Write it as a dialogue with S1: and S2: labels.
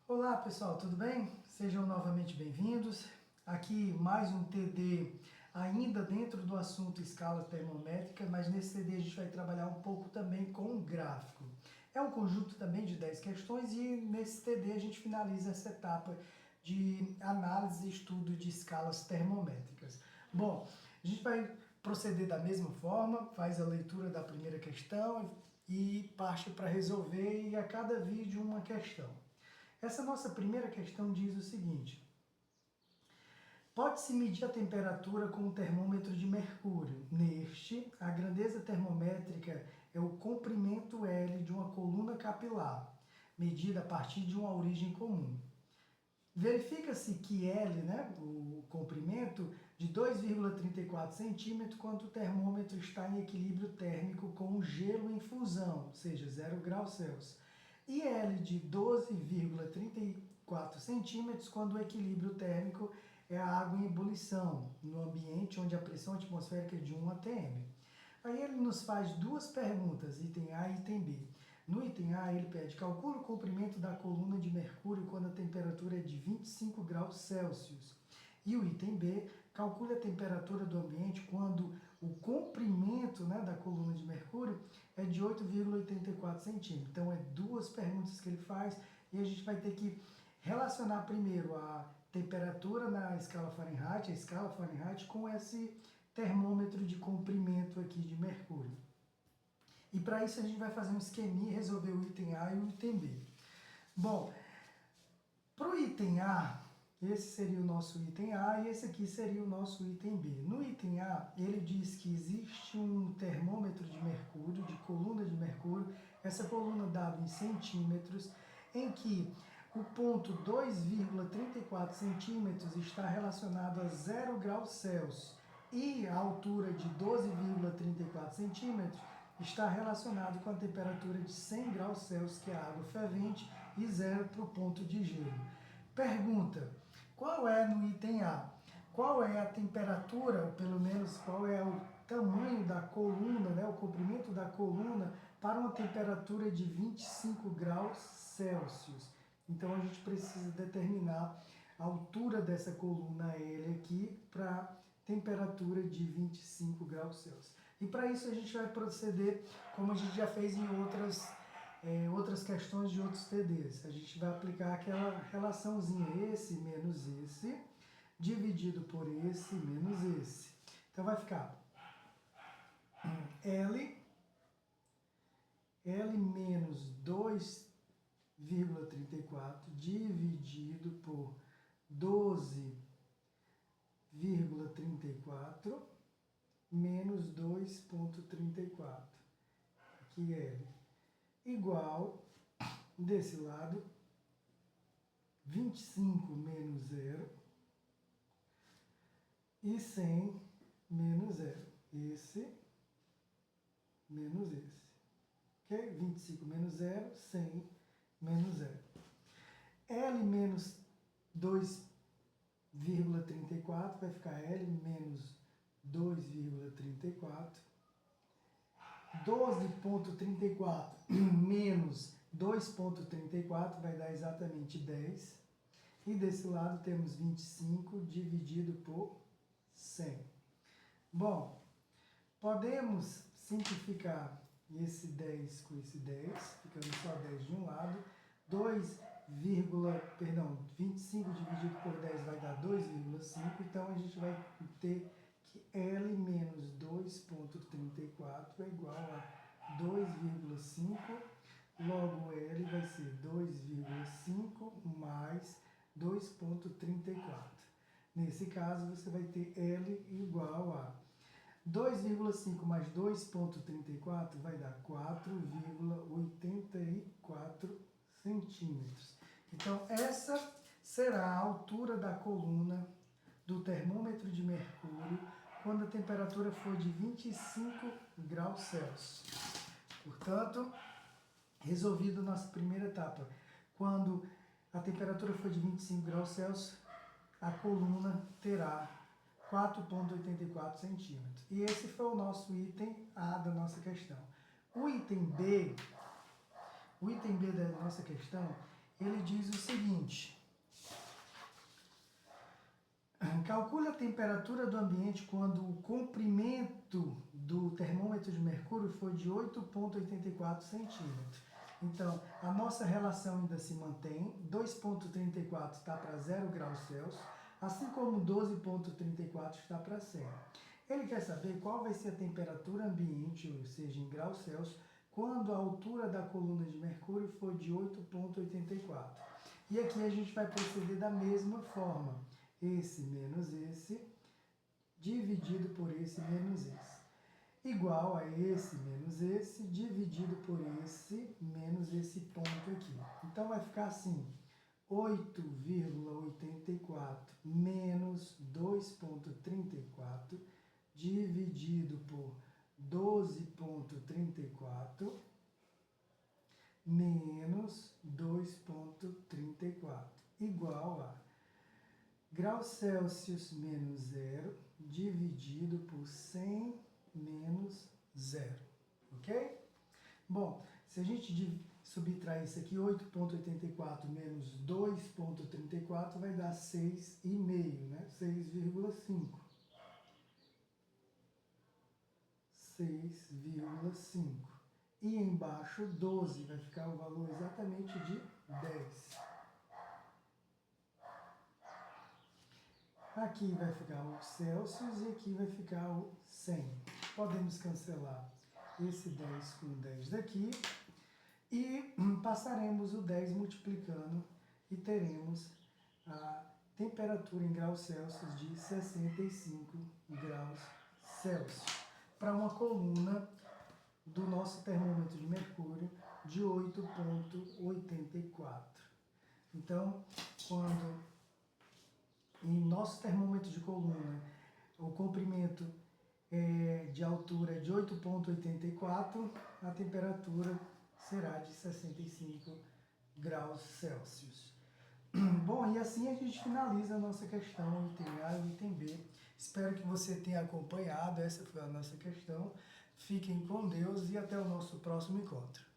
S1: Olá pessoal, tudo bem? Sejam novamente bem-vindos. Aqui mais um TD ainda dentro do assunto escala termométrica, mas nesse TD a gente vai trabalhar um pouco também com um gráfico. É um conjunto também de 10 questões e nesse TD a gente finaliza essa etapa de análise e estudo de escalas termométricas. Bom, a gente vai proceder da mesma forma, faz a leitura da primeira questão e parte para resolver e a cada vídeo uma questão. Essa nossa primeira questão diz o seguinte: pode-se medir a temperatura com um termômetro de mercúrio. Neste, a grandeza termométrica é o comprimento L de uma coluna capilar, medida a partir de uma origem comum. Verifica-se que L, o comprimento, de 2,34 centímetros quando o termômetro está em equilíbrio térmico com o gelo em fusão, ou seja, 0 graus Celsius. E L de 12,34 centímetros quando o equilíbrio térmico é a água em ebulição, no ambiente onde a pressão atmosférica é de 1 atm. Aí ele nos faz duas perguntas, item A e item B. No item A, ele pede: calcule o comprimento da coluna de mercúrio quando a temperatura é de 25 graus Celsius. E o item B, calcule a temperatura do ambiente quando o comprimento da coluna de mercúrio é de 8,84 centímetros. Então, é duas perguntas que ele faz e a gente vai ter que relacionar primeiro a temperatura na escala Fahrenheit, a escala Fahrenheit, com esse termômetro de comprimento aqui de mercúrio. E para isso a gente vai fazer um esqueminha e resolver o item A e o item B. Bom, para o item A, esse seria o nosso item A e esse aqui seria o nosso item B. No item A, ele diz que existe um termômetro de mercúrio, de coluna de mercúrio, essa coluna dada em centímetros, em que o ponto 2,34 centímetros está relacionado a 0 graus Celsius e a altura de 12,34 centímetros está relacionado com a temperatura de 100 graus Celsius, que é a água fervente, e 0 para o ponto de gelo. Pergunta: qual é no item A? Qual é a temperatura, ou pelo menos qual é o tamanho da coluna, o comprimento da coluna para uma temperatura de 25 graus Celsius? Então a gente precisa determinar a altura dessa coluna L aqui para temperatura de 25 graus Celsius. E para isso a gente vai proceder como a gente já fez em outras questões de outros TDs. A gente vai aplicar aquela relaçãozinha, esse menos esse, dividido por esse menos esse. Então vai ficar L menos 2,34 dividido por 12,34 menos 2,34, aqui L, igual, desse lado, 25 menos 0 e 100 menos 0. Esse menos esse. Ok? 25 menos 0, 100 menos 0. L menos 2,34 vai ficar L menos 2,34. 12,34 menos 2,34 vai dar exatamente 10. E desse lado temos 25 dividido por 100. Bom, podemos simplificar esse 10 com esse 10, ficando só 10 de um lado. 25 dividido por 10 vai dar 2,5, então a gente vai ter que L menos 2,34 é igual a 2,5, logo L vai ser 2,5 mais 2,34. Nesse caso, você vai ter L igual a 2,5 mais 2,34 vai dar 4,84 centímetros. Então, essa será a altura da coluna do termômetro de mercúrio quando a temperatura for de 25 graus Celsius. Portanto, resolvido nossa primeira etapa. Quando a temperatura for de 25 graus Celsius, a coluna terá 4,84 centímetros. E esse foi o nosso item A da nossa questão. O item B da nossa questão, ele diz o seguinte: Calcule a temperatura do ambiente quando o comprimento do termômetro de mercúrio for de 8,84 centímetros. Então, a nossa relação ainda se mantém, 2,34 está para 0 graus Celsius, assim como 12,34 está para 100. Ele quer saber qual vai ser a temperatura ambiente, ou seja, em graus Celsius, quando a altura da coluna de mercúrio for de 8,84. E aqui a gente vai proceder da mesma forma. Esse menos esse, dividido por esse menos esse. Igual a esse menos esse, dividido por esse menos esse ponto aqui. Então vai ficar assim, 8,84 menos 2,34, dividido por 12,34, menos 2,34, igual a graus Celsius menos 0, dividido por 100 menos 0, ok? Bom, se a gente subtrair isso aqui, 8,84 menos 2,34 vai dar 6,5, né? 6,5. 6,5. E embaixo 12, vai ficar o valor exatamente de 10. Aqui vai ficar o Celsius e aqui vai ficar o 100. Podemos cancelar esse 10 com 10 daqui e passaremos o 10 multiplicando e teremos a temperatura em graus Celsius de 65 graus Celsius para uma coluna do nosso termômetro de mercúrio de 8,84. Então, quando em nosso termômetro de coluna o comprimento de altura é de 8,84, a temperatura será de 65 graus Celsius. Bom, e assim a gente finaliza a nossa questão, item A e item B. Espero que você tenha acompanhado, essa foi a nossa questão. Fiquem com Deus e até o nosso próximo encontro.